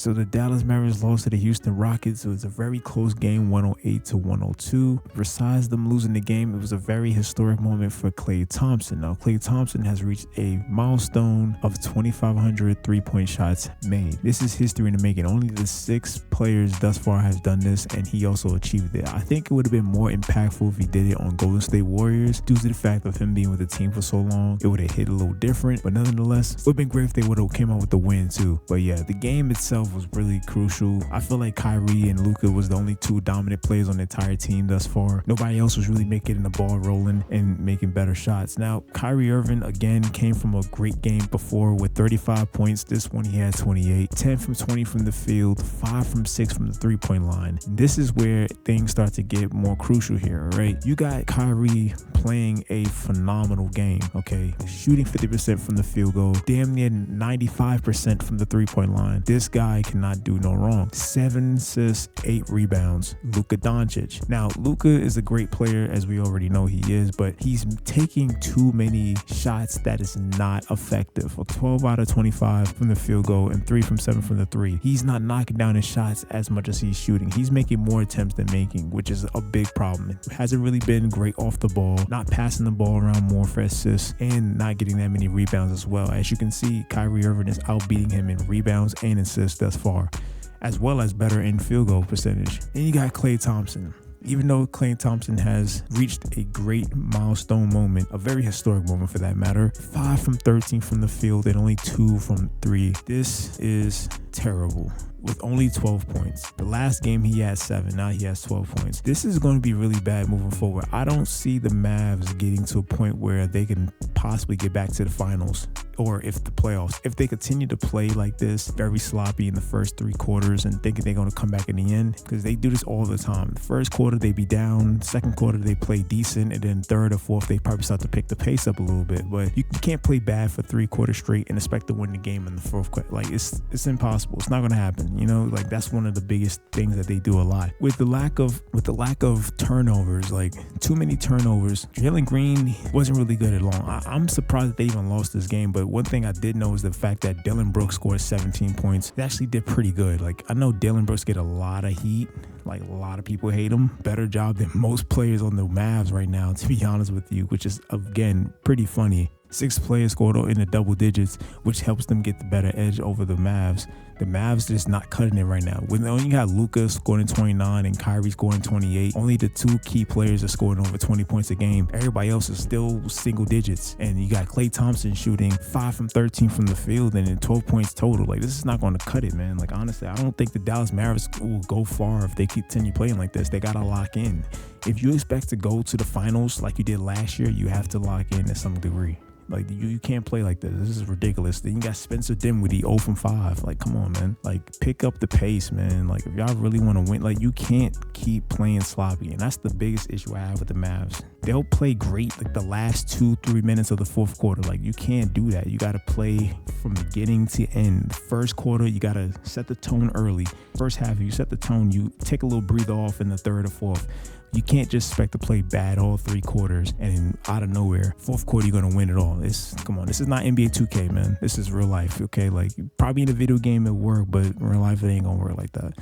So the Dallas Mavericks lost to the Houston Rockets. It was a very close game, 108-102. Besides them losing the game, it was a very historic moment for Klay Thompson. Now, Klay Thompson has reached a milestone of 2,500 three-point shots made. This is history in the making. Only the 6 players thus far has done this, and he also achieved it. I think it would have been more impactful if he did it on Golden State Warriors due to the fact of him being with the team for so long. It would have hit a little different, but nonetheless, it would have been great if they would have came out with the win too. But yeah, the game itself was really crucial. I feel like Kyrie and Luka was the only 2 dominant players on the entire team thus far. Nobody else was really making the ball rolling and making better shots. Now, Kyrie Irving again came from a great game before with 35 points. This one he had 28, 10 from 20 from the field, 5 from 6 from the three-point line. This is where things start to get more crucial here, right? You got Kyrie playing a phenomenal game, okay? Shooting 50% from the field goal, damn near 95% from the three-point line. This guy cannot do no wrong. 7 assists, 8 rebounds. Luka Doncic. Now, Luka is a great player, as we already know he is, but he's taking too many shots that is not effective. 12 out of 25 from the field goal and 3 from 7 from the three. He's not knocking down his shots as much as he's shooting. He's making more attempts than making, which is a big problem. It hasn't really been great off the ball, not passing the ball around more for assists, and not getting that many rebounds as well. As you can see, Kyrie Irving is outbeating him in rebounds and assists thus far, as well as better in field goal percentage. Then you got Klay Thompson. Even though Klay Thompson has reached a great milestone moment, a very historic moment for that matter, 5 from 13 from the field and only 2 from 3. This is terrible. With only 12 points. The last game he had 7, now he has 12 points. This is going to be really bad moving forward. I don't see the Mavs getting to a point where they can possibly get back to the finals, or if the playoffs. If they continue to play like this, very sloppy in the first 3 quarters and thinking they're going to come back in the end, because they do this all the time. The first quarter they be down, second quarter they play decent, and then third or fourth they probably start to pick the pace up a little bit. But you can't play bad for 3 quarters straight and expect to win the game in the fourth quarter. Like it's impossible. It's not going to happen. You know, like that's one of the biggest things that they do a lot. With the lack of turnovers, like too many turnovers, Jalen Green wasn't really good at all. I'm surprised that they even lost this game, but one thing I did know is the fact that Dillon Brooks scored 17 points. They actually did pretty good. Like, I know Dillon Brooks get a lot of heat. Like, a lot of people hate him. Better job than most players on the Mavs right now, to be honest with you, which is, again, pretty funny. 6 players scored in the double digits, which helps them get the better edge over the Mavs. The Mavs just not cutting it right now. When you got Luka scoring 29 and Kyrie scoring 28, only the 2 key players are scoring over 20 points a game. Everybody else is still single digits. And you got Klay Thompson shooting 5 from 13 from the field and then 12 points total. Like, this is not going to cut it, man. Like, honestly, I don't think the Dallas Mavericks will go far if they continue playing like this. They got to lock in. If you expect to go to the finals like you did last year, you have to lock in to some degree. Like, you can't play like this. This is ridiculous. Then you got Spencer Dinwiddie 0 from 5. Like, come on, man. Like, pick up the pace, man. Like, if y'all really want to win, like, you can't keep playing sloppy. And that's the biggest issue I have with the Mavs. They'll play great, like, the last 2-3 minutes of the fourth quarter. Like, you can't do that. You got to play from beginning to end. The first quarter, you got to set the tone early. First half, you set the tone, you take a little breather off in the third or fourth. You can't just expect to play bad all 3 quarters and out of nowhere, fourth quarter, you're going to win it all. Come on, this is not NBA 2K, man. This is real life, okay? Like, probably in a video game it work, but in real life it ain't going to work like that.